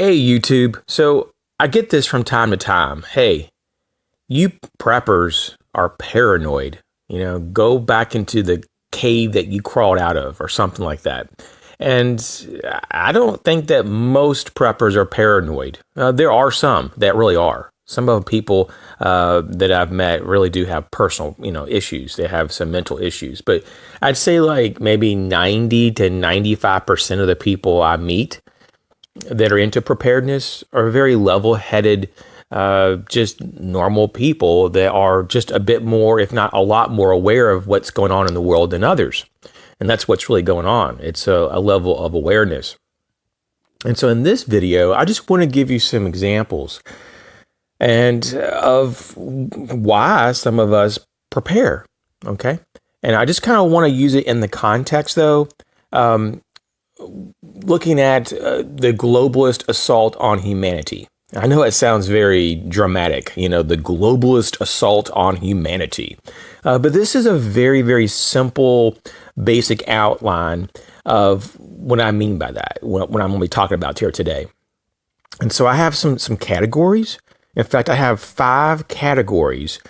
Hey, YouTube. So I get this from time to time. Hey, you preppers are paranoid. Go back into the cave that you crawled out of or something like that. And I don't think that most preppers are paranoid. There are some that really are. Some of the people that I've met really do have personal, issues. They have some mental issues. But I'd say like maybe 90 to 95% of the people I meet that are into preparedness are very level-headed, just normal people that are just a bit more, if not a lot more, aware of what's going on in the world than others. And that's what's really going on. It's a level of awareness. And so in this video, I just want to give you some examples and of why some of us prepare, okay? And I just kind of want to use it in the context, though, looking at the globalist assault on humanity. I know it sounds very dramatic, the globalist assault on humanity. But this is a very, very simple, basic outline of what I mean by that, what I'm going to be talking about here today. And so I have some categories. In fact, I have 5 categories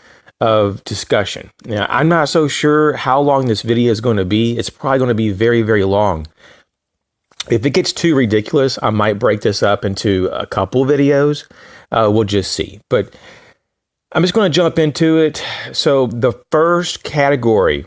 of discussion. Now, I'm not so sure how long this video is going to be. It's probably going to be very, very long. If it gets too ridiculous, I might break this up into a couple videos. We'll just see. But I'm just going to jump into it. So the first category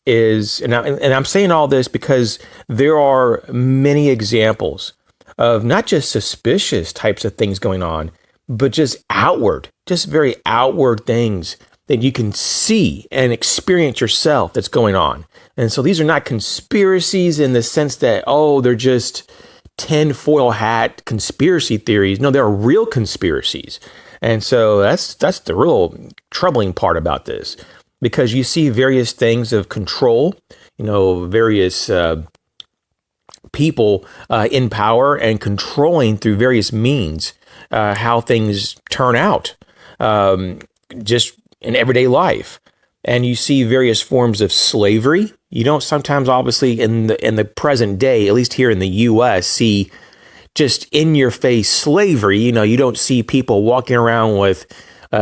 is, and I'm saying all this because there are many examples of not just suspicious types of things going on, but just very outward things that you can see and experience yourself that's going on. And so these are not conspiracies in the sense that, they're just tinfoil hat conspiracy theories. No, they're real conspiracies. And so that's the real troubling part about this, because you see various things of control, various people in power and controlling through various means how things turn out just in everyday life. And you see various forms of slavery. You don't sometimes, obviously, in the present day, at least here in the U.S., see just in-your-face slavery. You don't see people walking around with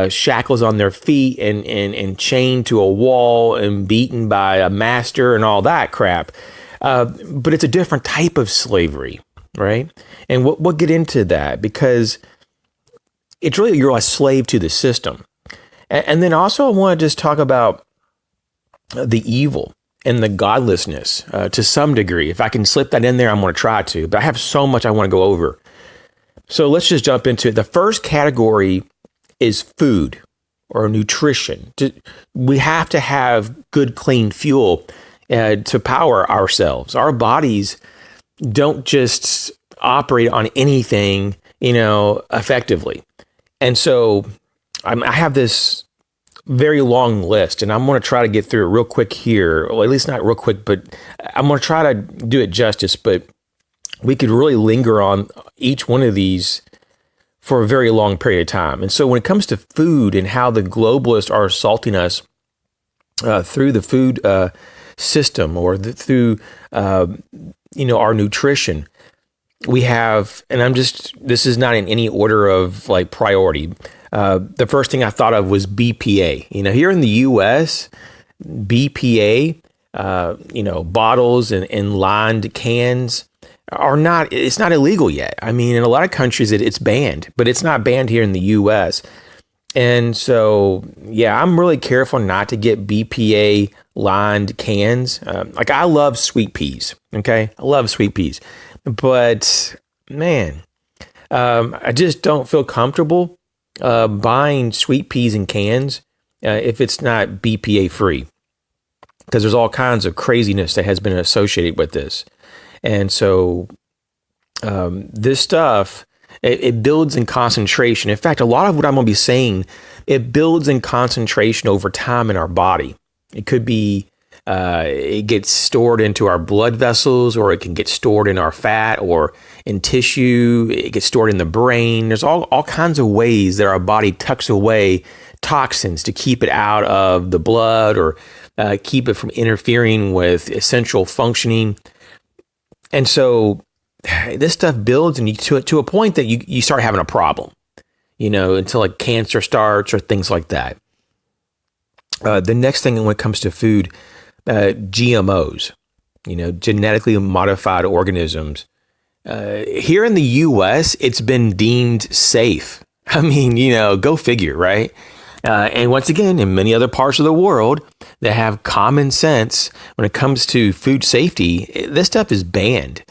shackles on their feet and chained to a wall and beaten by a master and all that crap. But it's a different type of slavery, right? And we'll get into that because it's really you're a slave to the system. And then also I want to just talk about the evil and the godlessness to some degree. If I can slip that in there, I'm going to try to. But I have so much I want to go over. So let's just jump into it. The first category is food or nutrition. We have to have good, clean fuel to power ourselves. Our bodies don't just operate on anything, effectively. And so I have this very long list, and I'm going to try to get through it real quick here. Well, at least not real quick, but I'm going to try to do it justice. But we could really linger on each one of these for a very long period of time. And so when it comes to food and how the globalists are assaulting us through the food system or through, our nutrition, we have, and this is not in any order of like priority. The first thing I thought of was BPA. Here in the U.S., BPA, bottles and lined cans it's not illegal yet. I mean, in a lot of countries it's banned, but it's not banned here in the U.S. And so, yeah, I'm really careful not to get BPA lined cans. Like I love sweet peas. Okay. I love sweet peas, but man, I just don't feel comfortable buying sweet peas in cans if it's not BPA free, because there's all kinds of craziness that has been associated with this. And so this stuff, it builds in concentration. In fact, a lot of what I'm going to be saying, it builds in concentration over time in our body. It could be it gets stored into our blood vessels, or it can get stored in our fat or in tissue. It gets stored in the brain. There's all kinds of ways that our body tucks away toxins to keep it out of the blood or keep it from interfering with essential functioning. And so this stuff builds and you to a point that you start having a problem, until like cancer starts or things like that. The next thing when it comes to food, GMOs, genetically modified organisms. Here in the U.S., it's been deemed safe. I mean, go figure, right? And once again, in many other parts of the world that have common sense when it comes to food safety, this stuff is banned.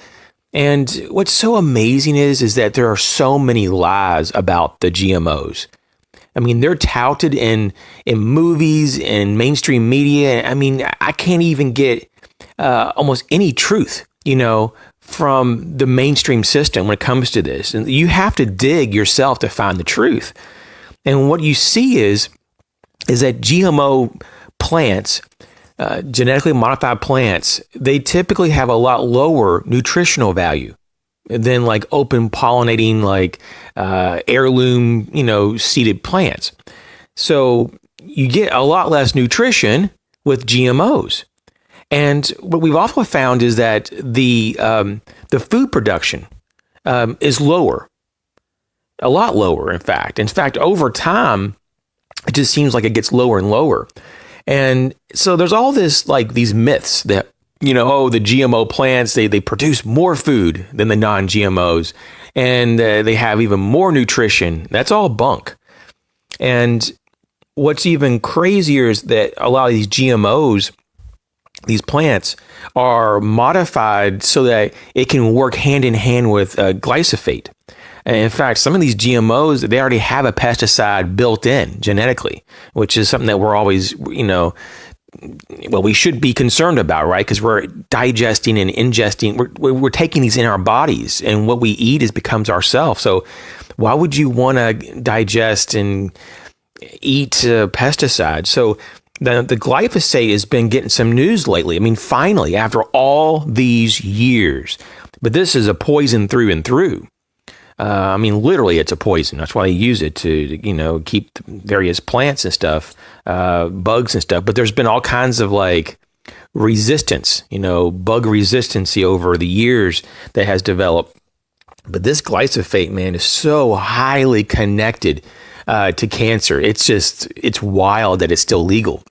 And what's so amazing is that there are so many lies about the GMOs. I mean, they're touted in movies and mainstream media. I mean, I can't even get almost any truth, from the mainstream system when it comes to this. And you have to dig yourself to find the truth. And what you see is that GMO plants, genetically modified plants, they typically have a lot lower nutritional value than like open pollinating, like heirloom, seeded plants. So you get a lot less nutrition with GMOs. And what we've also found is that the food production is lower. A lot lower, in fact. In fact, over time, it just seems like it gets lower and lower. And so there's all this, like these myths that, the GMO plants, they produce more food than the non-GMOs. And they have even more nutrition. That's all bunk. And what's even crazier is that a lot of these GMOs, these plants, are modified so that it can work hand in hand with glyphosate. And in fact, some of these GMOs, they already have a pesticide built in genetically, which is something that we're always, we should be concerned about, right? Because we're digesting and ingesting, we're taking these in our bodies, and what we eat becomes ourself. So why would you want to digest and eat pesticides? So the glyphosate has been getting some news lately. I mean, finally, after all these years, but this is a poison through and through. Literally, it's a poison. That's why they use it to, keep various plants and stuff, bugs and stuff. But there's been all kinds of like resistance, bug resistancy over the years that has developed. But this glyphosate, man, is so highly connected to cancer. It's wild that it's still legal.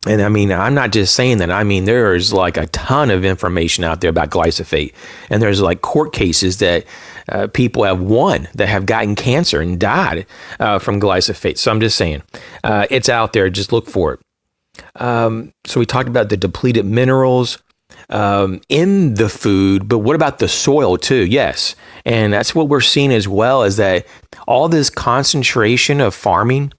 And I'm not just saying that. There's like a ton of information out there about glyphosate. And there's like court cases that people have won that have gotten cancer and died from glyphosate. So I'm just saying, it's out there. Just look for it. So we talked about the depleted minerals in the food, but what about the soil too? Yes. And that's what we're seeing as well, is that all this concentration of farming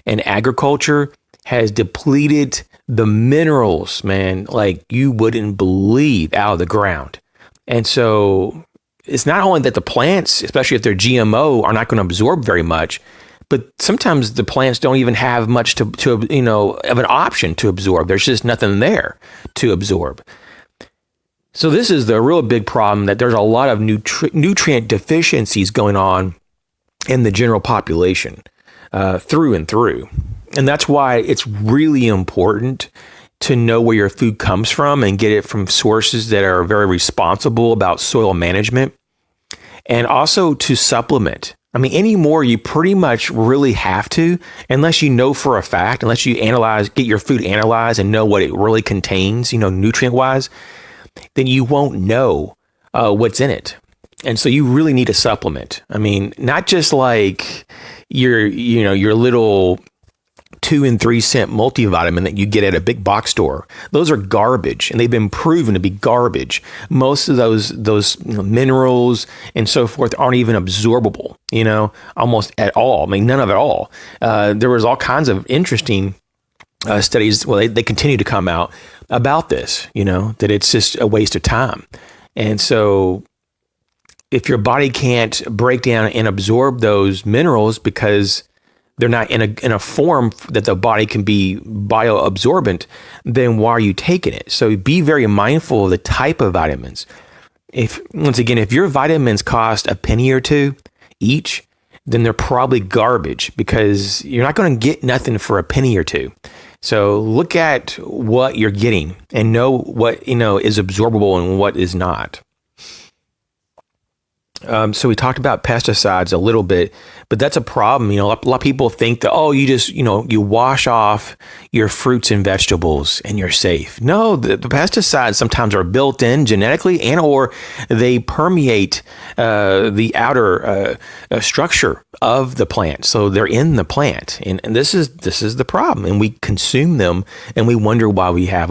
and agriculture has depleted the minerals, man, like you wouldn't believe, out of the ground. And so it's not only that the plants, especially if they're GMO, are not going to absorb very much, but sometimes the plants don't even have much to of an option to absorb. There's just nothing there to absorb. So this is the real big problem, that there's a lot of nutrient deficiencies going on in the general population through and through. And that's why it's really important to know where your food comes from and get it from sources that are very responsible about soil management, and also to supplement. Anymore, you pretty much really have to, unless you know for a fact, unless you get your food analyzed and know what it really contains, nutrient wise, then you won't know what's in it. And so you really need a supplement. Not just like your little 2 and 3 cent multivitamin that you get at a big box store. Those are garbage, and they've been proven to be garbage. Most of those minerals and so forth aren't even absorbable, almost at all. None of it all. There was all kinds of interesting studies. Well, they continue to come out about this, that it's just a waste of time. And so if your body can't break down and absorb those minerals because they're not in a form that the body can be bioabsorbent, then why are you taking it? So be very mindful of the type of vitamins. If your vitamins cost a penny or two each, then they're probably garbage, because you're not going to get nothing for a penny or two. So look at what you're getting and know what is absorbable and what is not. So we talked about pesticides a little bit, but that's a problem. A lot of people think that, you just, you wash off your fruits and vegetables and you're safe. No, the pesticides sometimes are built in genetically or they permeate the outer structure of the plant. So they're in the plant. And this is the problem. And we consume them and we wonder why we have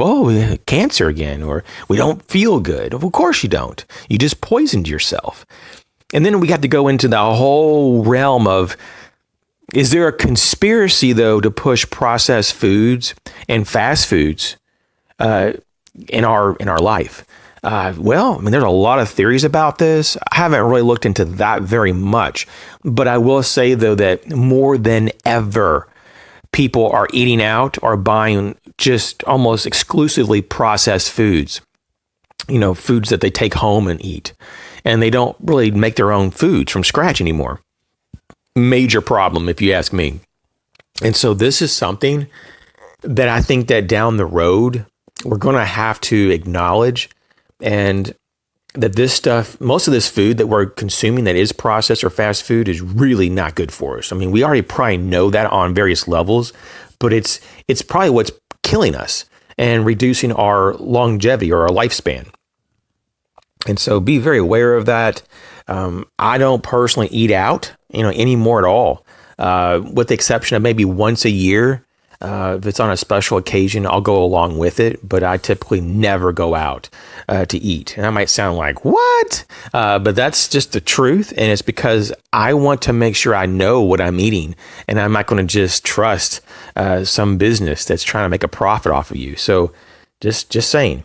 cancer again, or we don't feel good. Of course you don't. You just poisoned yourself. And then we got to go into the whole realm of, is there a conspiracy, though, to push processed foods and fast foods in our life? There's a lot of theories about this. I haven't really looked into that very much. But I will say, though, that more than ever, people are eating out or buying just almost exclusively processed foods. Foods that they take home and eat. And they don't really make their own foods from scratch anymore. Major problem, if you ask me. And so this is something that I think that down the road, we're going to have to acknowledge, and that this stuff, most of this food that we're consuming that is processed or fast food, is really not good for us. I mean, we already probably know that on various levels, but it's probably what's killing us and reducing our longevity or our lifespan. And so be very aware of that. I don't personally eat out, anymore at all, with the exception of maybe once a year. If it's on a special occasion, I'll go along with it, but I typically never go out to eat. And that might sound like, what? But that's just the truth. And it's because I want to make sure I know what I'm eating, and I'm not going to just trust some business that's trying to make a profit off of you. So just saying.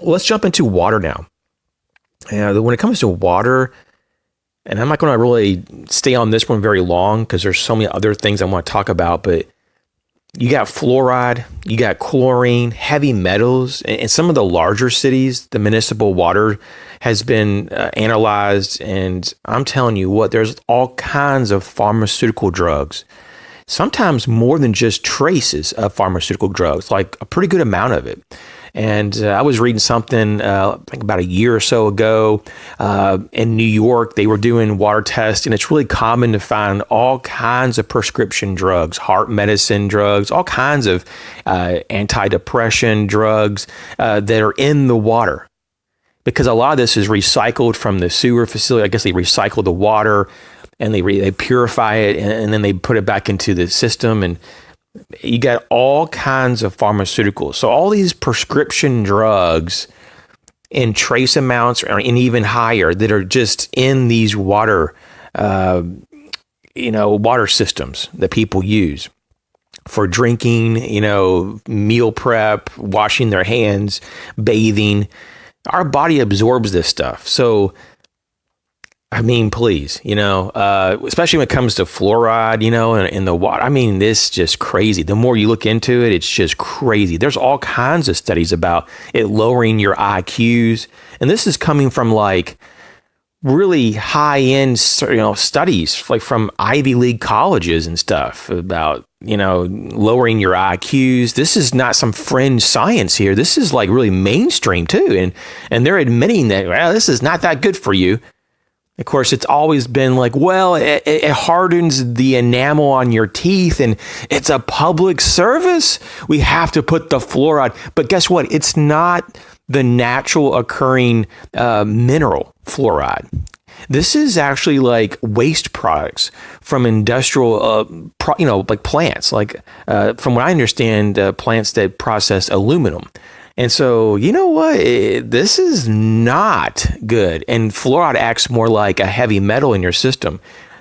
Let's jump into water now. When it comes to water, and I'm not going to really stay on this one very long because there's so many other things I want to talk about, but you got fluoride, you got chlorine, heavy metals. In some of the larger cities, the municipal water has been analyzed, and I'm telling you what, there's all kinds of pharmaceutical drugs, sometimes more than just traces of pharmaceutical drugs, like a pretty good amount of it. And I was reading something, I think about a year or so ago, in New York, they were doing water tests, and it's really common to find all kinds of prescription drugs, heart medicine drugs, all kinds of antidepressant drugs that are in the water. Because a lot of this is recycled from the sewer facility. I guess they recycle the water and they purify it, and then they put it back into the system, and you got all kinds of pharmaceuticals. So all these prescription drugs in trace amounts and even higher that are just in these water systems that people use for drinking, meal prep, washing their hands, bathing. Our body absorbs this stuff. So I mean, please, especially when it comes to fluoride, in the water. I mean, this is just crazy. The more you look into it, it's just crazy. There's all kinds of studies about it lowering your IQs. And this is coming from like really high-end, studies, like from Ivy League colleges and stuff about, lowering your IQs. This is not some fringe science here. This is like really mainstream too. And they're admitting that, this is not that good for you. Of course, it's always been like, it hardens the enamel on your teeth, and it's a public service. We have to put the fluoride. But guess what? It's not the natural occurring mineral fluoride. This is actually like waste products from industrial, like plants. Like from what I understand, plants that process aluminum. And so, you know what? This is not good. And fluoride acts more like a heavy metal in your system,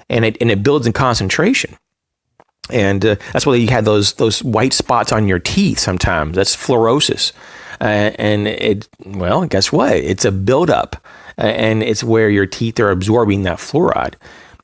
and it builds in concentration. And that's why you have those white spots on your teeth sometimes. That's fluorosis. Guess what? It's a buildup, and it's where your teeth are absorbing that fluoride.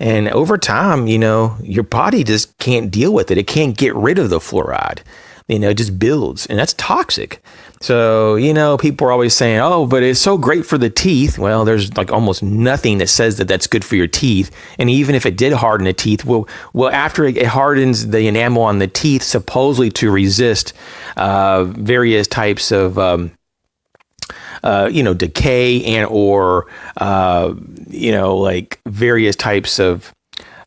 And over time, your body just can't deal with it. It can't get rid of the fluoride. It just builds, and that's toxic. So, people are always saying, but it's so great for the teeth. Well, there's like almost nothing that says that that's good for your teeth. And even if it did harden the teeth, well, after it hardens the enamel on the teeth, supposedly to resist various types of decay and or, like various types of,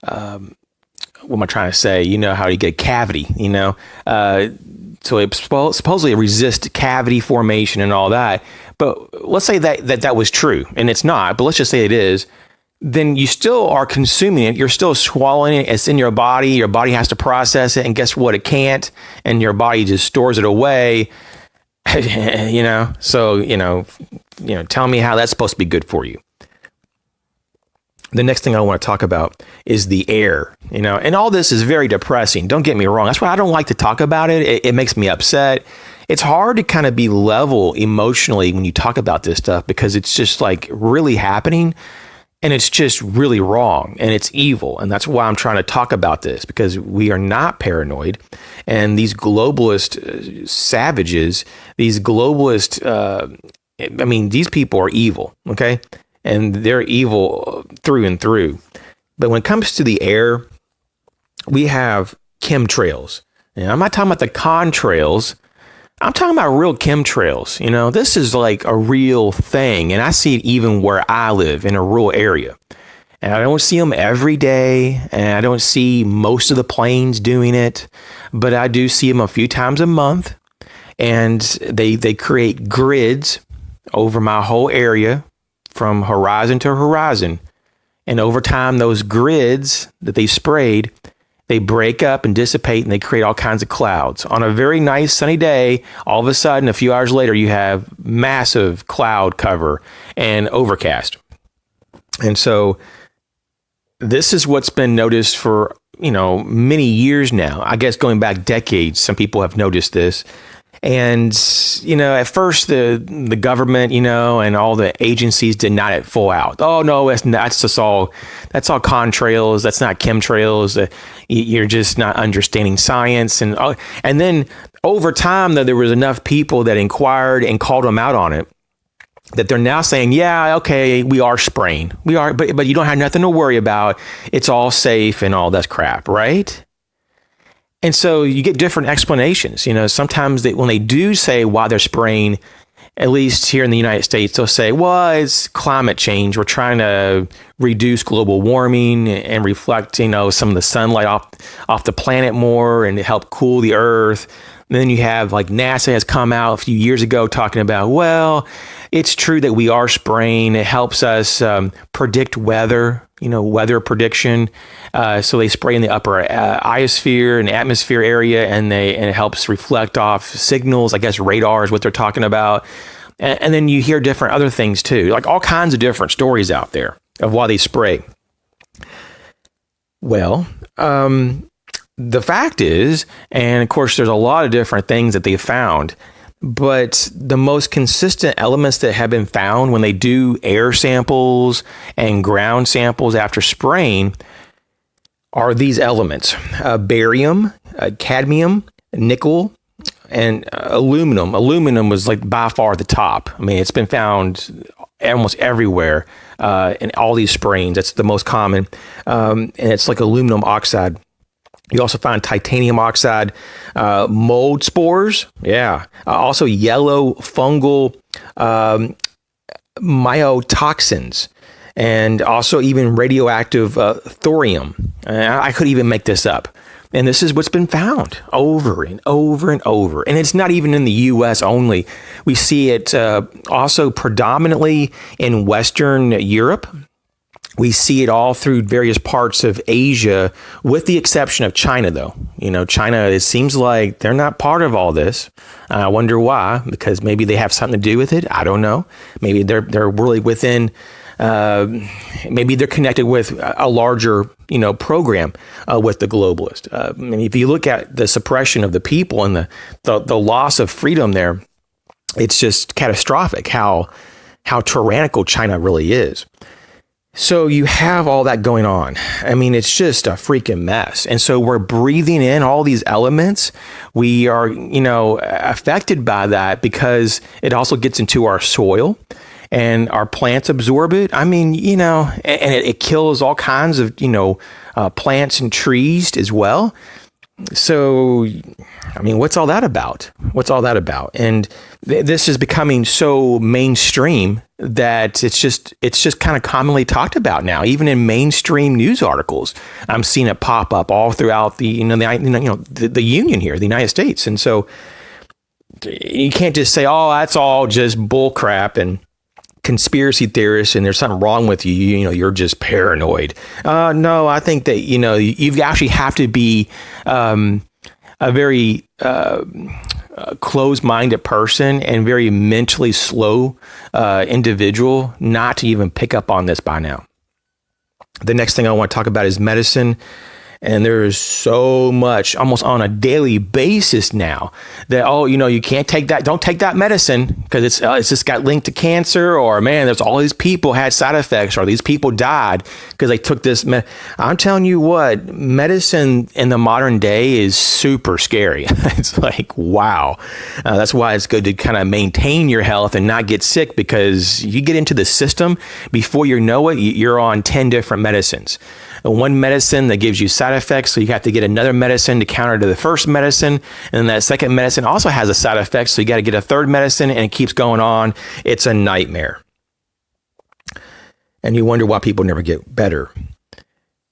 what am I trying to say? How you get a cavity, so it supposedly resists cavity formation and all that. But let's say that was true, and it's not, but let's just say it is. Then you still are consuming it. You're still swallowing it. It's in your body. Your body has to process it. And guess what? It can't. And your body just stores it away. So, tell me how that's supposed to be good for you. The next thing I want to talk about is the air, and all this is very depressing. Don't get me wrong. That's why I don't like to talk about it. It makes me upset. It's hard to kind of be level emotionally when you talk about this stuff because it's just like really happening. And it's just really wrong and it's evil. And that's why I'm trying to talk about this, because we are not paranoid. And these globalist savages, these globalist, these people are evil, okay? And they're evil through and through. But when it comes to the air, we have chemtrails. And I'm not talking about the contrails. I'm talking about real chemtrails. This is like a real thing. And I see it even where I live in a rural area. And I don't see them every day. And I don't see most of the planes doing it. But I do see them a few times a month. And they create grids over my whole area from horizon to horizon. And over time, those grids that they sprayed, they break up and dissipate, and they create all kinds of clouds. On a very nice sunny day, all of a sudden, a few hours later, you have massive cloud cover and overcast. And so this is what's been noticed for, many years now. I guess going back decades, some people have noticed this. And, at first the government, and all the agencies denied it full out. Oh, no, that's all contrails. That's not chemtrails. You're just not understanding science. And then over time, though, there was enough people that inquired and called them out on it that they're now saying, yeah, okay, we are spraying. We are, but you don't have nothing to worry about. It's all safe and all that crap, right? And so you get different explanations. Sometimes when they do say why they're spraying, at least here in the United States, they'll say, well, it's climate change. We're trying to reduce global warming and reflect, some of the sunlight off the planet more and help cool the earth. And then you have like NASA has come out a few years ago talking about, well, it's true that we are spraying. It helps us predict weather. Weather prediction. So they spray in the upper iosphere and atmosphere area, and it helps reflect off signals. I guess radar is what they're talking about. And then you hear different other things too, like all kinds of different stories out there of why they spray. Well, the fact is, and of course, there's a lot of different things that they found. But the most consistent elements that have been found when they do air samples and ground samples after spraying are these elements: barium, cadmium, nickel, and aluminum. Aluminum was like by far the top. I mean, it's been found almost everywhere in all these sprayings. That's the most common. And it's like aluminum oxide. You also find titanium oxide, mold spores, also yellow fungal myotoxins, and also even radioactive thorium. I could even make this up. And this is what's been found over and over and over. And it's not even in the U.S. only. We see it also predominantly in Western Europe. We see it all through various parts of Asia, with the exception of China, though. China, it seems like they're not part of all this. I wonder why, because maybe they have something to do with it. I don't know. Maybe they're really within, maybe they're connected with a larger, program with the globalist. If you look at the suppression of the people and the loss of freedom there, it's just catastrophic how tyrannical China really is. So you have all that going on. I mean, it's just a freaking mess. And so we're breathing in all these elements. We are, affected by that because it also gets into our soil and our plants absorb it. I mean, and it kills all kinds of, plants and trees as well. So, I mean, what's all that about? What's all that about? And this is becoming so mainstream that it's just kind of commonly talked about now, even in mainstream news articles. I'm seeing it pop up all throughout the Union here, the United States. And so you can't just say, oh, that's all just bull crap and conspiracy theorists and there's something wrong with you. You're just paranoid. No, I think that, you actually have to be a very closed-minded person and very mentally slow individual not to even pick up on this by now. The next thing I want to talk about is medicine. And there is so much almost on a daily basis now that, you can't take that. Don't take that medicine because it's just got linked to cancer, or man, there's all these people had side effects, or these people died because they took this. I'm telling you what, medicine in the modern day is super scary. It's like, wow. That's why it's good to kind of maintain your health and not get sick, because you get into the system before you know it, you're on 10 different medicines. One medicine that gives you side effects, so you have to get another medicine to counter to the first medicine, and then that second medicine also has a side effect, so you got to get a third medicine, and it keeps going on. It's a nightmare. And you wonder why people never get better.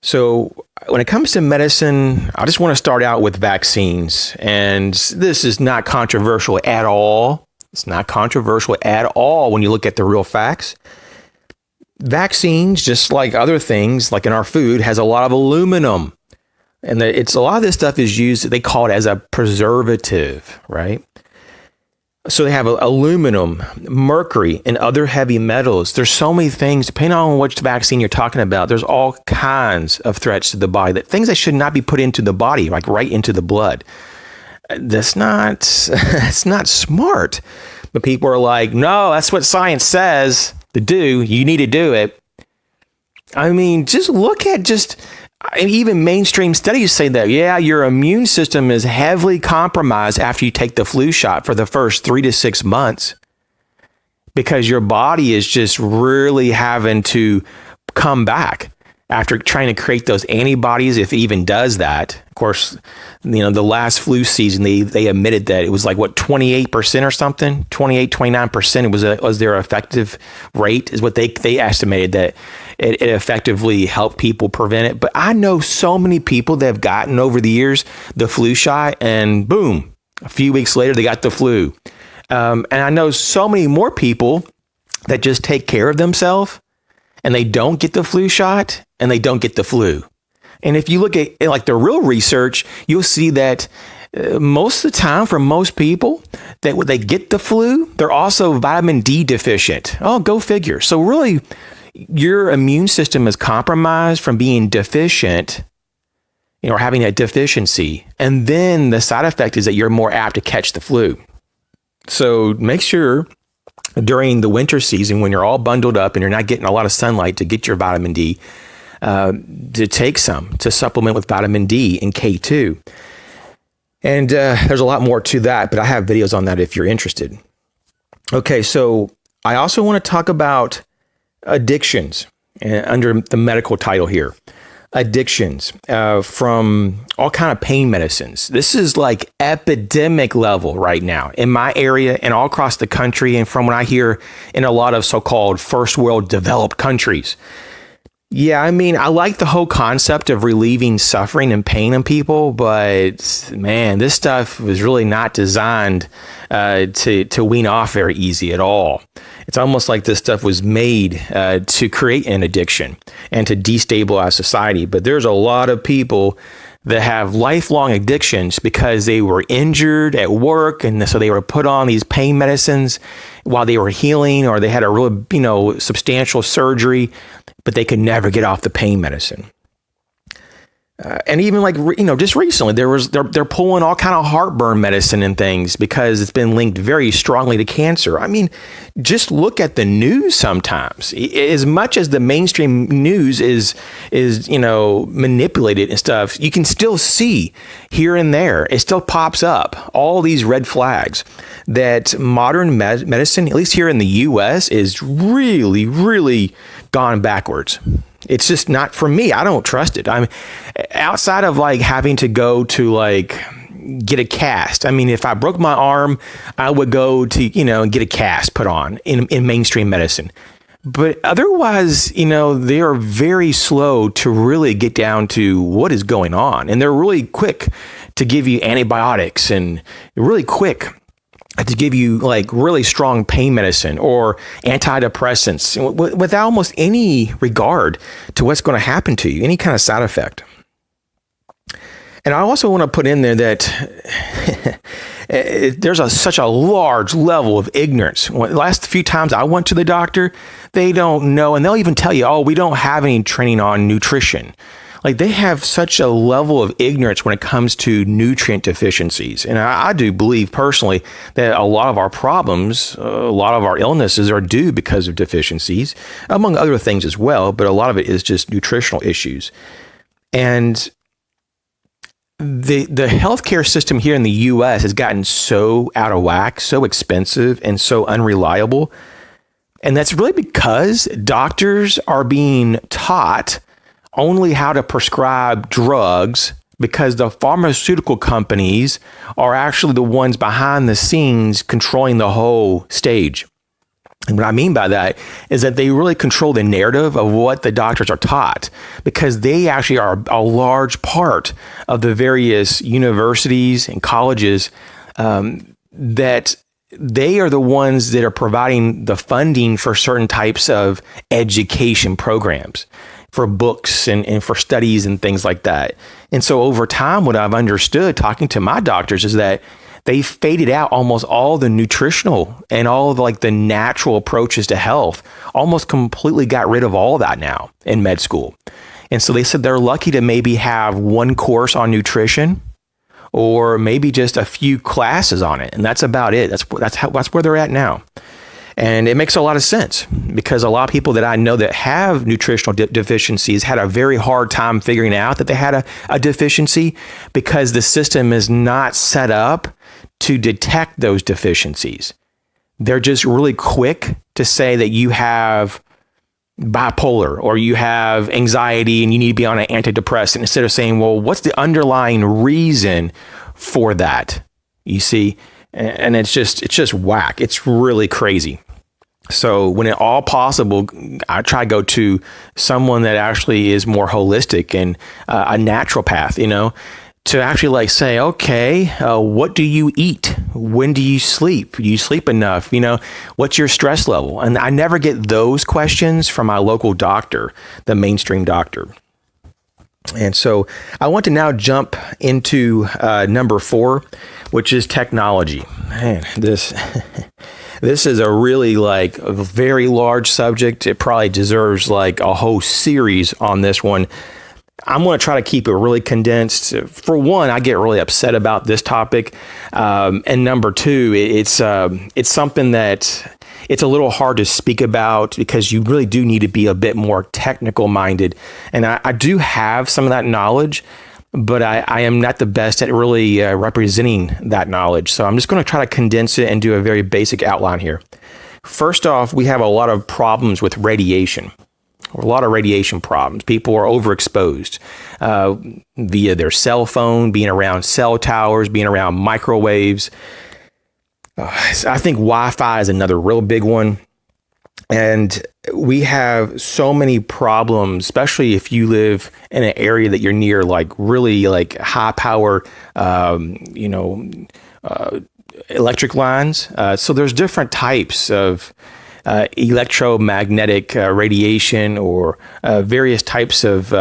So when it comes to medicine, I just want to start out with vaccines, and this is not controversial at all. It's not controversial at all when you look at the real facts. Vaccines, just like other things, like in our food, has a lot of aluminum. And a lot of this stuff is used, they call it as a preservative, right? So they have aluminum, mercury, and other heavy metals. There's so many things, depending on which vaccine you're talking about, there's all kinds of threats to the body, things that should not be put into the body, like right into the blood. That's not smart. But people are like, no, that's what science says to do. You need to do it. I mean, just look at even mainstream studies say that, yeah, your immune system is heavily compromised after you take the flu shot for the first 3 to 6 months, because your body is just really having to come back after trying to create those antibodies, if it even does that. Of course, the last flu season, they admitted that it was like, 28% or something, 28, 29% was their effective rate, is what they estimated that it effectively helped people prevent it. But I know so many people that have gotten over the years the flu shot, and boom, a few weeks later, they got the flu. And I know so many more people that just take care of themselves and they don't get the flu shot and they don't get the flu. And if you look at like the real research, you'll see that most of the time for most people that when they get the flu, they're also vitamin D deficient. Oh, go figure. So really, your immune system is compromised from being deficient, or having a deficiency. And then the side effect is that you're more apt to catch the flu. So make sure during the winter season, when you're all bundled up and you're not getting a lot of sunlight to get your vitamin D, to take some to supplement with vitamin D and K2. And there's a lot more to that, but I have videos on that if you're interested. Okay, so I also want to talk about addictions under the medical title here. Addictions from all kind of pain medicines. This is like epidemic level right now in my area and all across the country, and from what I hear in a lot of so-called first world developed countries. Yeah, I mean, I like the whole concept of relieving suffering and pain in people, but man, this stuff was really not designed to wean off very easy at all. It's almost like this stuff was made to create an addiction and to destabilize society. But there's a lot of people that have lifelong addictions because they were injured at work, and so they were put on these pain medicines while they were healing, or they had a real, substantial surgery, but they could never get off the pain medicine. And even just recently, they're pulling all kind of heartburn medicine and things because it's been linked very strongly to cancer. I mean, just look at the news sometimes. As much as the mainstream news is manipulated and stuff, you can still see here and there, it still pops up all these red flags that modern medicine, at least here in the U.S., is really, really gone backwards. It's just not for me. I don't trust it. I'm outside of like having to go to like get a cast. I mean, if I broke my arm, I would go to, get a cast put on in mainstream medicine. But otherwise, they are very slow to really get down to what is going on. And they're really quick to give you antibiotics and really quick to give you like really strong pain medicine or antidepressants without almost any regard to what's going to happen to you, any kind of side effect. And I also want to put in there that there's such a large level of ignorance. The last few times I went to the doctor, they don't know, and they'll even tell you, oh, we don't have any training on nutrition. Like they have such a level of ignorance when it comes to nutrient deficiencies. And I do believe personally that a lot of our problems, a lot of our illnesses are due because of deficiencies, among other things as well, but a lot of it is just nutritional issues. And the healthcare system here in the U.S. has gotten so out of whack, so expensive, and so unreliable. And that's really because doctors are being taught only how to prescribe drugs because the pharmaceutical companies are actually the ones behind the scenes controlling the whole stage. And what I mean by that is that they really control the narrative of what the doctors are taught because they actually are a large part of the various universities and colleges that they are the ones that are providing the funding for certain types of education programs, for books and for studies and things like that. And so over time, what I've understood talking to my doctors is that they faded out almost all the nutritional and all of like the natural approaches to health, almost completely got rid of all of that now in med school. And so they said they're lucky to maybe have one course on nutrition or maybe just a few classes on it. And that's about it. That's where they're at now. And it makes a lot of sense because a lot of people that I know that have nutritional deficiencies had a very hard time figuring out that they had a deficiency because the system is not set up to detect those deficiencies. They're just really quick to say that you have bipolar or you have anxiety and you need to be on an antidepressant instead of saying, well, what's the underlying reason for that? You see, and it's just whack. It's really crazy. So when at all possible, I try to go to someone that actually is more holistic and a naturopath, to actually like say, okay, what do you eat? When do you sleep? Do you sleep enough? What's your stress level? And I never get those questions from my local doctor, the mainstream doctor. And so I want to now jump into number 4, which is technology. Man, this is a really like a very large subject. It probably deserves like a whole series on this one. I'm going to try to keep it really condensed. For one, I get really upset about this topic. And number 2, it's something that it's a little hard to speak about because you really do need to be a bit more technical minded. And I do have some of that knowledge, but I am not the best at really representing that knowledge. So I'm just going to try to condense it and do a very basic outline here. First off, we have a lot of problems with radiation. A lot of radiation problems. People are overexposed via their cell phone, being around cell towers, being around microwaves. I think Wi-Fi is another real big one. And we have so many problems, especially if you live in an area that you're near, like really like high power, electric lines. So there's different types of electromagnetic radiation or various types of,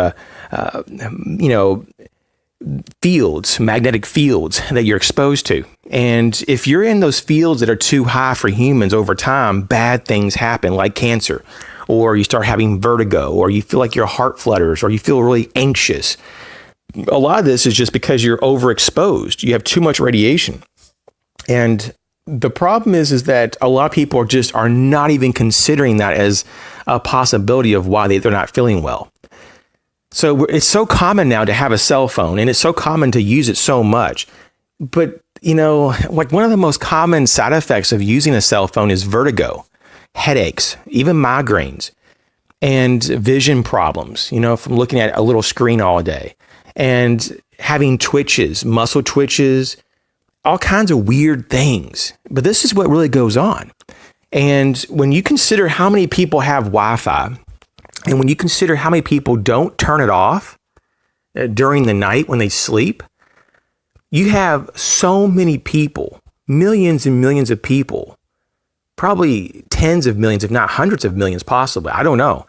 fields, magnetic fields that you're exposed to. And if you're in those fields that are too high for humans over time, bad things happen like cancer, or you start having vertigo, or you feel like your heart flutters, or you feel really anxious. A lot of this is just because you're overexposed. You have too much radiation. And the problem is that a lot of people are not even considering that as a possibility of why they're not feeling well. So it's so common now to have a cell phone, and it's so common to use it so much. But, like one of the most common side effects of using a cell phone is vertigo, headaches, even migraines. and vision problems, from looking at a little screen all day, and having twitches, muscle twitches, all kinds of weird things. But this is what really goes on. And when you consider how many people have Wi-Fi, and when you consider how many people don't turn it off during the night when they sleep, you have so many people, millions and millions of people, probably tens of millions, if not hundreds of millions, possibly. I don't know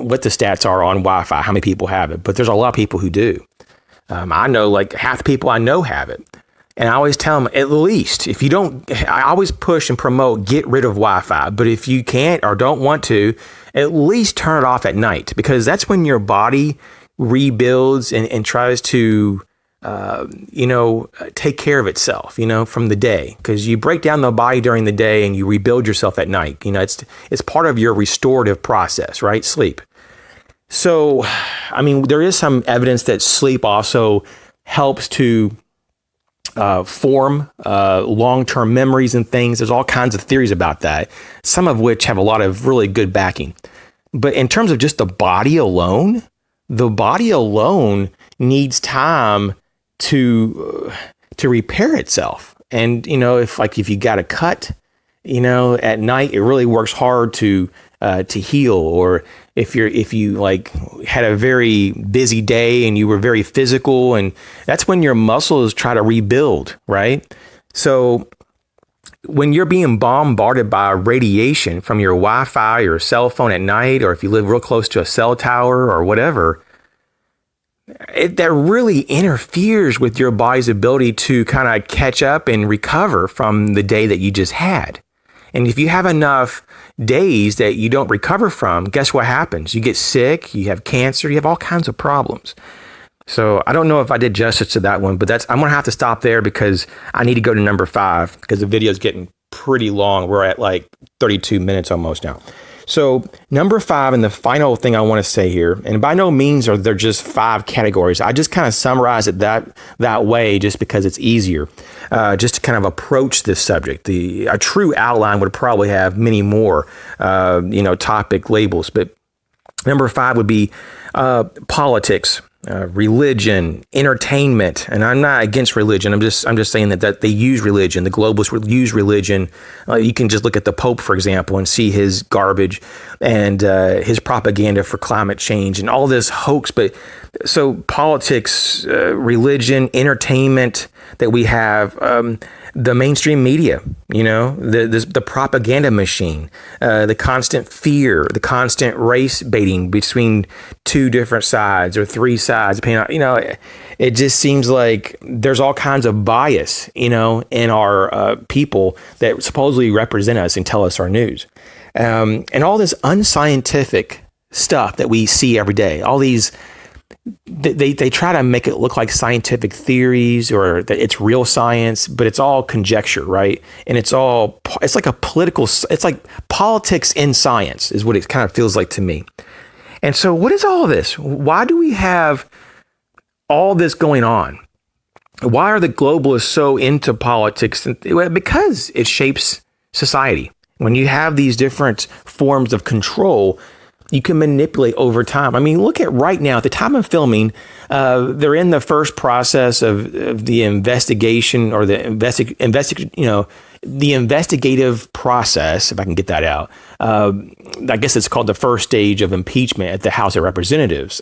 what the stats are on Wi-Fi, how many people have it, but there's a lot of people who do. I know like half the people I know have it. And I always tell them, at least, if you don't, I always push and promote, get rid of Wi-Fi. But if you can't or don't want to, at least turn it off at night, because that's when your body rebuilds and tries to, take care of itself, from the day, because you break down the body during the day and you rebuild yourself at night. It's part of your restorative process, right? Sleep. So, there is some evidence that sleep also helps to form long-term memories and things. There's all kinds of theories about that, some of which have a lot of really good backing. But in terms of just the body alone needs time to repair itself. And, if you got a cut, at night, it really works hard to heal. Or if you like had a very busy day and you were very physical, and that's when your muscles try to rebuild, right? So when you're being bombarded by radiation from your Wi-Fi or cell phone at night, or if you live real close to a cell tower or whatever, that really interferes with your body's ability to kind of catch up and recover from the day that you just had. And if you have enough days that you don't recover from, guess what happens? You get sick, you have cancer, you have all kinds of problems. So I don't know if I did justice to that one, but I'm going to have to stop there because I need to go to number 5 because the video is getting pretty long. We're at like 32 minutes almost now. So number 5, and the final thing I want to say here, and by no means are there just 5 categories. I just kind of summarize it that way just because it's easier, just to kind of approach this subject. A true outline would probably have many more, topic labels. But number 5 would be politics, religion, entertainment. And I'm not against religion. I'm just saying that they use religion. The globalists use religion. You can just look at the Pope, for example, and see his garbage and his propaganda for climate change and all this hoax. But so politics, religion, entertainment that we have, the mainstream media, the propaganda machine, the constant fear, the constant race baiting between 2 different sides or 3 sides, depending on, it just seems like there's all kinds of bias, in our people that supposedly represent us and tell us our news. And all this unscientific stuff that we see every day, all these, they try to make it look like scientific theories or that it's real science, but it's all conjecture, right? And it's like politics in science is what it kind of feels like to me. And so what is all this? Why do we have all this going on? Why are the globalists so into politics? Because it shapes society. When you have these different forms of control, you can manipulate over time. Look at right now, at the time of filming, they're in the first process of the investigation or the investigative process, if I can get that out. I guess it's called the first stage of impeachment at the House of Representatives.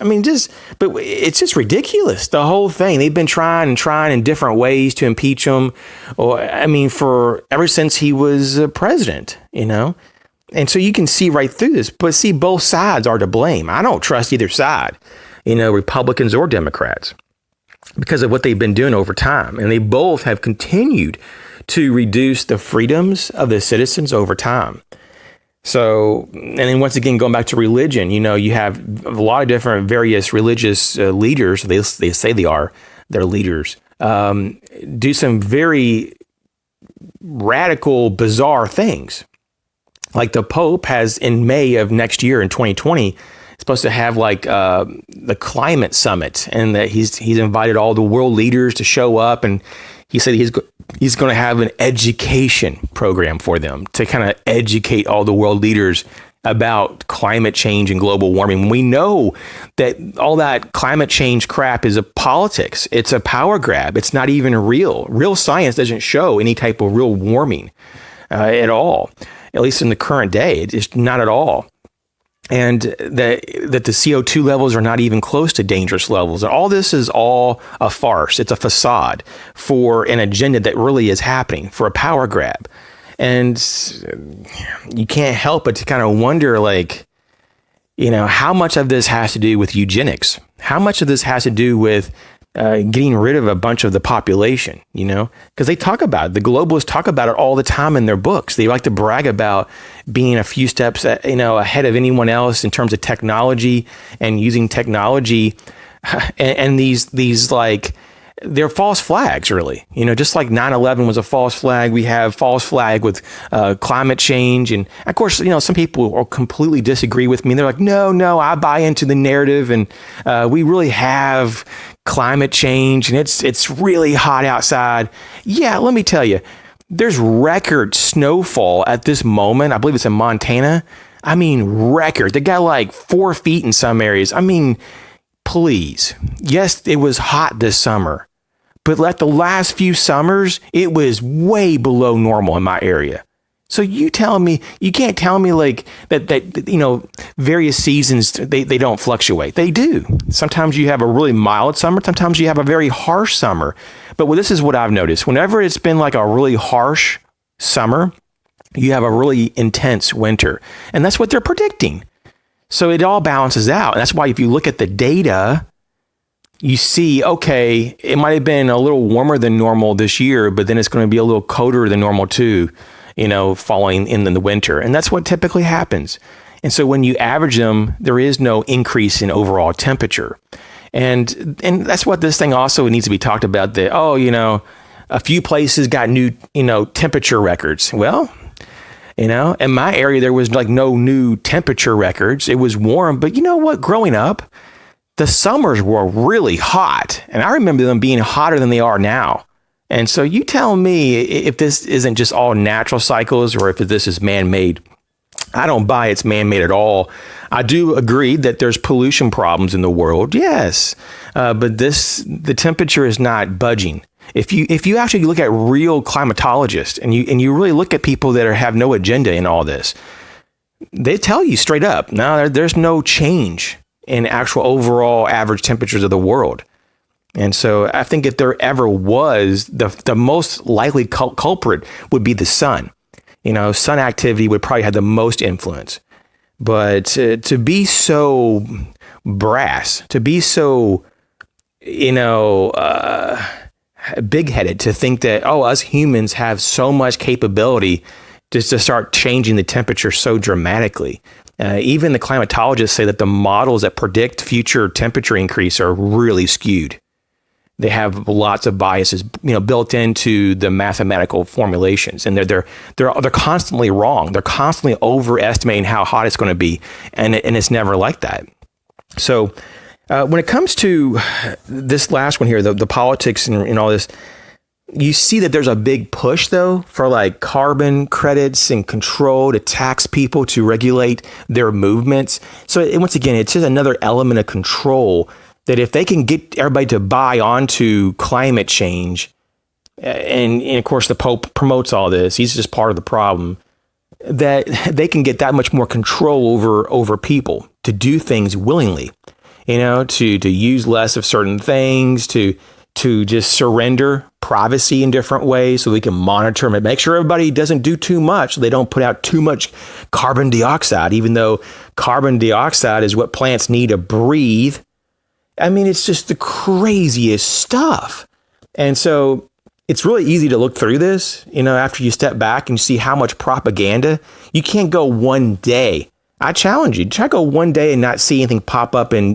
But it's just ridiculous. The whole thing. They've been trying in different ways to impeach him. For ever since he was president, And so you can see right through this, but see, both sides are to blame. I don't trust either side, Republicans or Democrats, because of what they've been doing over time. And they both have continued to reduce the freedoms of the citizens over time. So, and then once again, going back to religion, you have a lot of different various religious leaders. They say they're leaders, do some very radical, bizarre things. Like the Pope has in May of next year in 2020, supposed to have like the climate summit, and that he's invited all the world leaders to show up, and he said he's going to have an education program for them to kind of educate all the world leaders about climate change and global warming. We know that all that climate change crap is a politics. It's a power grab. It's not even real. Real science doesn't show any type of real warming at all, at least in the current day. It's not at all. And that the CO2 levels are not even close to dangerous levels. All this is all a farce. It's a facade for an agenda that really is happening, for a power grab. And you can't help but to kind of wonder, like, you know, how much of this has to do with eugenics? How much of this has to do with getting rid of a bunch of the population, you know, because they talk about it. The globalists talk about it all the time in their books. They like to brag about being a few steps, ahead of anyone else in terms of technology and using technology. And these like, they're false flags, really. You know, just like 9/11 was a false flag, we have false flag with climate change. And of course, you know, some people will completely disagree with me. They're like, no, I buy into the narrative, and we really have climate change, and it's really hot outside. Yeah, let me tell you, there's record snowfall at this moment. I believe it's in Montana. I mean, record. They got like 4 feet in some areas. I mean, please. Yes, it was hot this summer, but like the last few summers, it was way below normal in my area. So you can't tell me like that, you know, various seasons, they don't fluctuate. They do. Sometimes you have a really mild summer. Sometimes you have a very harsh summer. But this is what I've noticed. Whenever it's been like a really harsh summer, you have a really intense winter. And that's what they're predicting. So it all balances out. And that's why if you look at the data, you see, okay, it might have been a little warmer than normal this year, but then it's going to be a little colder than normal too, you know, falling in the winter. And that's what typically happens. And so when you average them, there is no increase in overall temperature. And that's what this thing also needs to be talked about, that, a few places got new, temperature records. Well, in my area, there was like no new temperature records. It was warm, but you know what? Growing up, the summers were really hot. And I remember them being hotter than they are now. And so you tell me if this isn't just all natural cycles or if this is man-made. I don't buy it's man-made at all. I do agree that there's pollution problems in the world. Yes. But the temperature is not budging. If you actually look at real climatologists and you really look at people that have no agenda in all this, they tell you straight up, no, there's no change in actual overall average temperatures of the world. And so I think if there ever was, the most likely culprit would be the sun. Sun activity would probably have the most influence. But to be so brass, to be so, big-headed, to think that, us humans have so much capability just to start changing the temperature so dramatically. Even the climatologists say that the models that predict future temperature increase are really skewed. They have lots of biases, built into the mathematical formulations, and they're constantly wrong. They're constantly overestimating how hot it's going to be, and it's never like that. So when it comes to this last one here, the politics and all this, you see that there's a big push though for like carbon credits and control to tax people to regulate their movements. So once again, it's just another element of control. That if they can get everybody to buy onto climate change, and of course the Pope promotes all this, he's just part of the problem, that they can get that much more control over people to do things willingly, to use less of certain things, to just surrender privacy in different ways so we can monitor them and make sure everybody doesn't do too much, so they don't put out too much carbon dioxide, even though carbon dioxide is what plants need to breathe. I mean, it's just the craziest stuff. And so it's really easy to look through this, after you step back and see how much propaganda. You can't go one day. I challenge you. Try to go one day and not see anything pop up in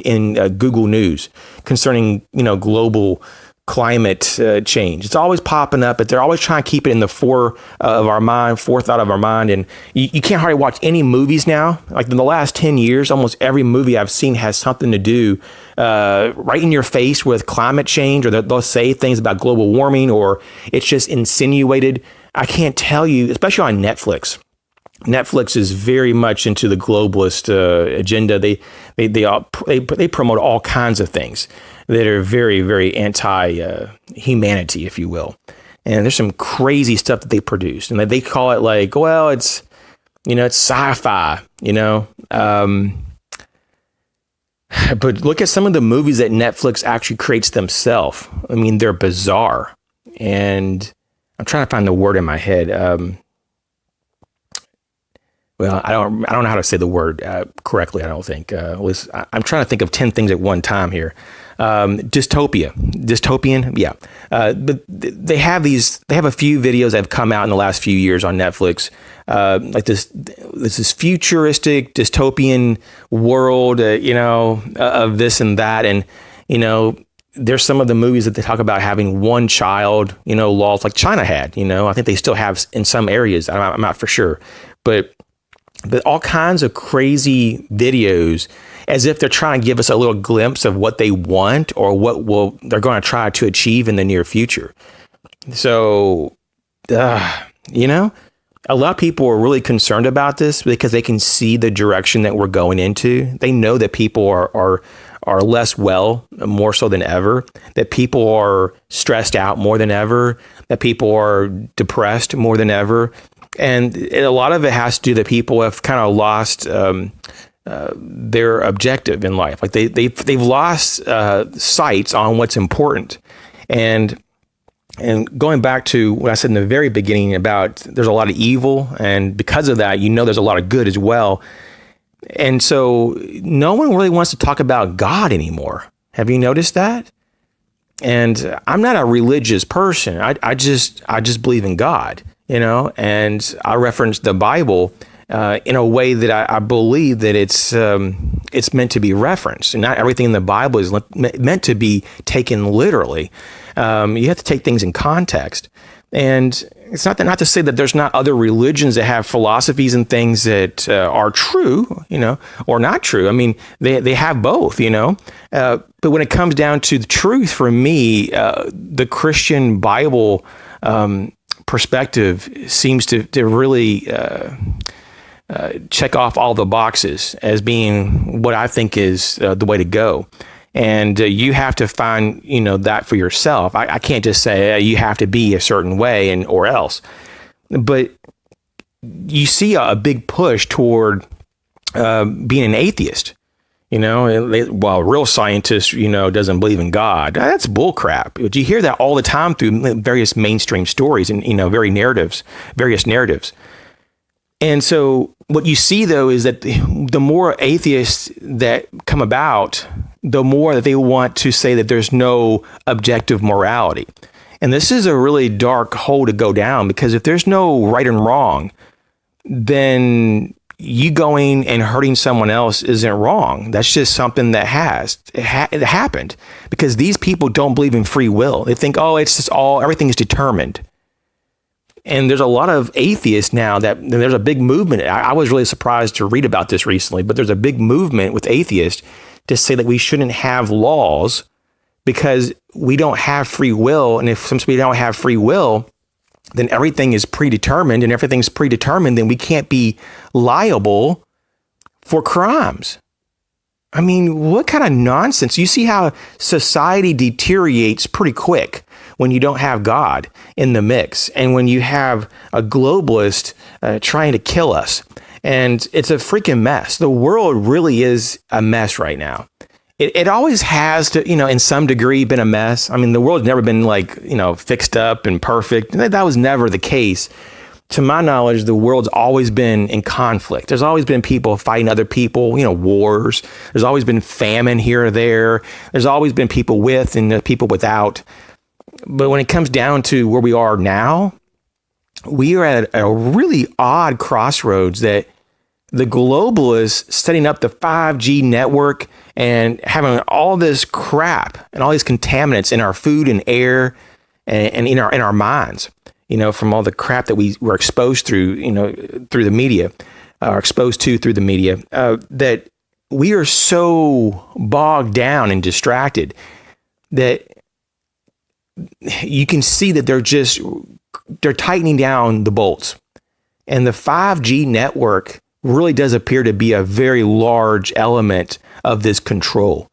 Google News concerning, global climate change. It's always popping up, but they're always trying to keep it in the forethought of our mind. And you can't hardly watch any movies now. Like in the last 10 years, almost every movie I've seen has something to do right in your face with climate change, or they'll say things about global warming, or it's just insinuated. I can't tell you, especially on Netflix. Netflix is very much into the globalist agenda. They promote all kinds of things that are very, very anti-humanity, if you will. And there's some crazy stuff that they produce, and they call it like, well, it's sci-fi, But look at some of the movies that Netflix actually creates themselves. I mean, they're bizarre, and I'm trying to find the word in my head. Well, I don't know how to say the word correctly. I don't think. I'm trying to think of 10 things at one time here. Dystopian, yeah. But they have a few videos that have come out in the last few years on Netflix, like this futuristic dystopian world, of this and that, and there's some of the movies that they talk about having one child, laws like China had. I think they still have in some areas. I'm not for sure, but all kinds of crazy videos, as if they're trying to give us a little glimpse of what they want or what they're going to try to achieve in the near future. So, a lot of people are really concerned about this because they can see the direction that we're going into. They know that people are less well, more so than ever, that people are stressed out more than ever, that people are depressed more than ever. And a lot of it has to do that people have kind of lost their objective in life. Like they've lost sights on what's important. And going back to what I said in the very beginning about there's a lot of evil, and because of that, there's a lot of good as well. And so no one really wants to talk about God anymore. Have you noticed that? And I'm not a religious person. I just believe in God. And I reference the Bible in a way that I believe that it's meant to be referenced, and not everything in the Bible is meant to be taken literally. You have to take things in context, and it's not to say that there's not other religions that have philosophies and things that are true, or not true. I mean, they have both, but when it comes down to the truth, for me, the Christian Bible perspective seems to really check off all the boxes as being what I think is the way to go. And you have to find, that for yourself. I can't just say you have to be a certain way or else. But you see a big push toward being an atheist. While real scientists, doesn't believe in God. That's bullcrap. But you hear that all the time through various mainstream stories and, various narratives. And so what you see, though, is that the more atheists that come about, the more that they want to say that there's no objective morality. And this is a really dark hole to go down, because if there's no right and wrong, then you going and hurting someone else isn't wrong. That's just something that it happened, because these people don't believe in free will. They think, it's just everything is determined. And there's a lot of atheists now there's a big movement. I was really surprised to read about this recently, but there's a big movement with atheists to say that we shouldn't have laws because we don't have free will. And since we don't have free will, then everything is predetermined, and everything's predetermined, then we can't be liable for crimes. I mean, what kind of nonsense? You see how society deteriorates pretty quick when you don't have God in the mix, and when you have a globalist trying to kill us. And it's a freaking mess. The world really is a mess right now. It always has to, in some degree been a mess. I mean, the world's never been fixed up and perfect. That was never the case. To my knowledge, the world's always been in conflict. There's always been people fighting other people, wars. There's always been famine here or there. There's always been people with and people without. But when it comes down to where we are now, we are at a really odd crossroads that the globalists setting up the 5G network and having all this crap and all these contaminants in our food and air and in our minds, from all the crap that we were exposed through, through the media, are exposed to through the media, that we are so bogged down and distracted that you can see that they're tightening down the bolts. And the 5G network really does appear to be a very large element of this control.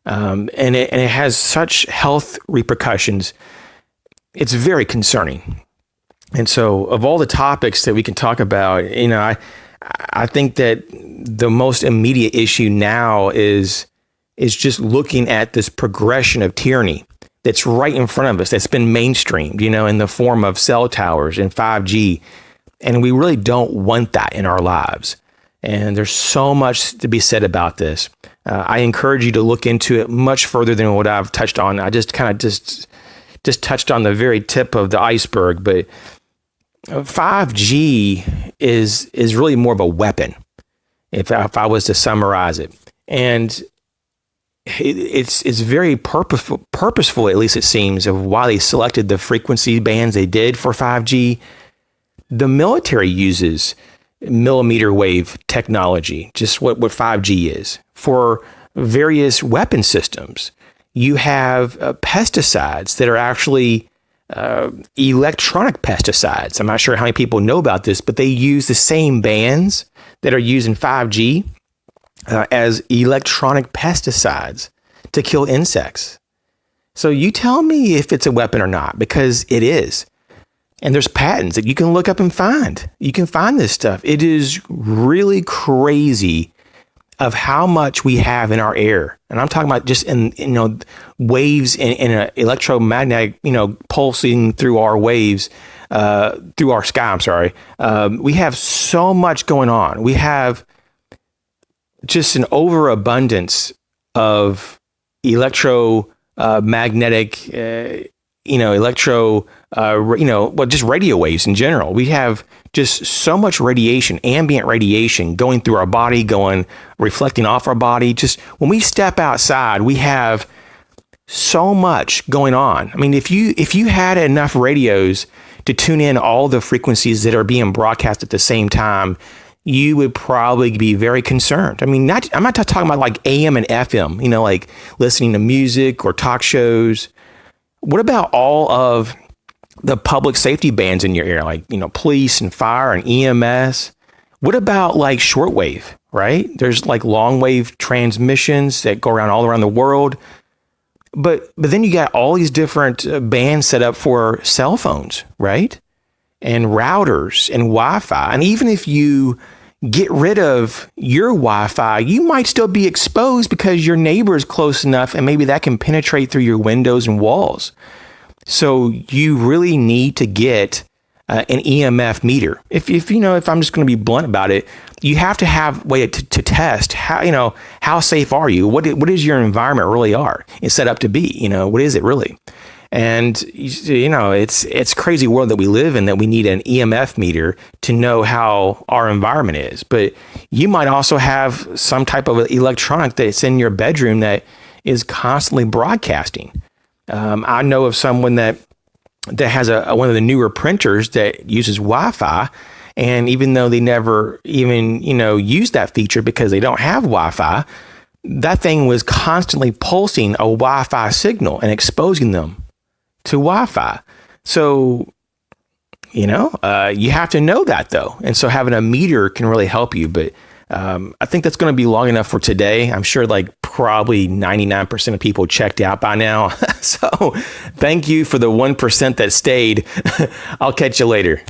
And it has such health repercussions. It's very concerning. And so of all the topics that we can talk about, I think that the most immediate issue now is just looking at this progression of tyranny that's right in front of us, that's been mainstreamed, in the form of cell towers and 5G. And we really don't want that in our lives. And there's so much to be said about this. I encourage you to look into it much further than what I've touched on. I just kind of just touched on the very tip of the iceberg, but 5G is really more of a weapon, if I was to summarize it. And it's very purposeful, at least it seems, of why they selected the frequency bands they did for 5G. The military uses millimeter wave technology, just what 5G is, for various weapon systems. You have pesticides that are actually electronic pesticides. I'm not sure how many people know about this, but they use the same bands that are used in 5G as electronic pesticides to kill insects. So you tell me if it's a weapon or not, because it is. And there's patents that you can look up and find. You can find this stuff. It is really crazy of how much we have in our air. And I'm talking about just in waves in an electromagnetic, pulsing through our waves, through our sky, I'm sorry. We have so much going on. We have just an overabundance of electromagnetic, just radio waves in general. We have just so much radiation, ambient radiation going through our body, reflecting off our body. Just when we step outside, we have so much going on. I mean, if you had enough radios to tune in all the frequencies that are being broadcast at the same time, you would probably be very concerned. I mean, I'm not talking about like AM and FM, like listening to music or talk shows. What about all of the public safety bands in your ear, like, police and fire and EMS? What about like shortwave, right? There's like long wave transmissions that go all around the world. But then you got all these different bands set up for cell phones, right? And routers and Wi-Fi. And even if you get rid of your Wi-Fi, you might still be exposed because your neighbor is close enough and maybe that can penetrate through your windows and walls. So you really need to get an EMF meter. If I'm just going to be blunt about it, you have to have a way to test how safe are you? What is your environment really is set up to be? What is it really? And it's crazy world that we live in, that we need an EMF meter to know how our environment is. But you might also have some type of electronic that's in your bedroom that is constantly broadcasting. I know of someone that has one of the newer printers that uses Wi-Fi, and even though they never even use that feature because they don't have Wi-Fi, that thing was constantly pulsing a Wi-Fi signal and exposing them to Wi-Fi. So, you have to know that though. And so having a meter can really help you. But I think that's going to be long enough for today. I'm sure probably 99% of people checked out by now. So thank you for the 1% that stayed. I'll catch you later.